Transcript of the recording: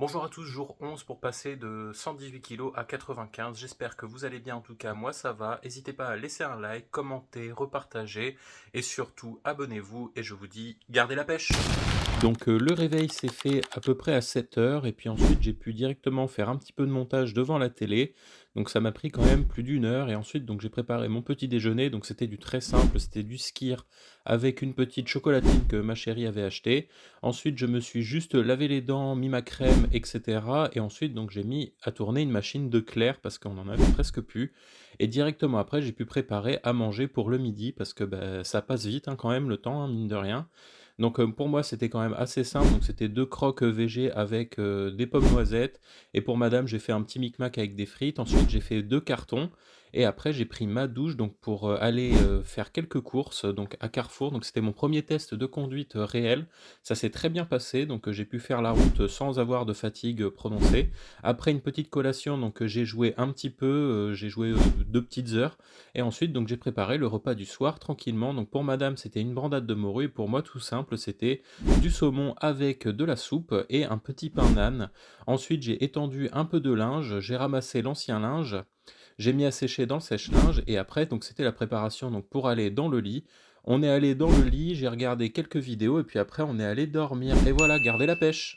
Bonjour à tous, jour 11 pour passer de 118 kilos à 95. J'espère que vous allez bien, en tout cas moi ça va. N'hésitez pas à laisser un like, commenter, repartager et surtout abonnez-vous et je vous dis gardez la pêche. Donc le réveil s'est fait à peu près à 7 heures et puis ensuite j'ai pu directement faire un petit peu de montage devant la télé. Donc ça m'a pris quand même plus d'1 heure et ensuite donc j'ai préparé mon petit déjeuner. Donc c'était du très simple, c'était du skyr avec une petite chocolatine que ma chérie avait achetée. Ensuite je me suis juste lavé les dents, mis ma crème, etc. Et ensuite donc j'ai mis à tourner une machine de Claire parce qu'on en avait presque plus. Et directement après j'ai pu préparer à manger pour le midi parce que ça passe vite hein, quand même le temps, hein, mine de rien. Donc, pour moi, c'était quand même assez simple, donc c'était 2 croques, végé avec, des pommes noisettes et pour madame, j'ai fait un petit micmac avec des frites. Ensuite, j'ai fait 2 cartons et après j'ai pris ma douche donc pour, aller, faire quelques courses, donc à Carrefour. Donc c'était mon premier test de conduite, réel. Ça s'est très bien passé, donc, j'ai pu faire la route, sans avoir de fatigue, prononcée. Après une petite collation, donc, j'ai joué un petit peu, j'ai joué, 2 petites heures et ensuite donc j'ai préparé le repas du soir tranquillement. Donc pour madame, c'était une brandade de morue et pour moi tout simple, c'était du saumon avec de la soupe et un petit pain naan. Ensuite, j'ai étendu un peu de linge, j'ai ramassé l'ancien linge, j'ai mis à sécher dans le sèche-linge et après donc c'était la préparation donc pour aller dans le lit. On est allé dans le lit, j'ai regardé quelques vidéos et puis après on est allé dormir et voilà, gardez la pêche.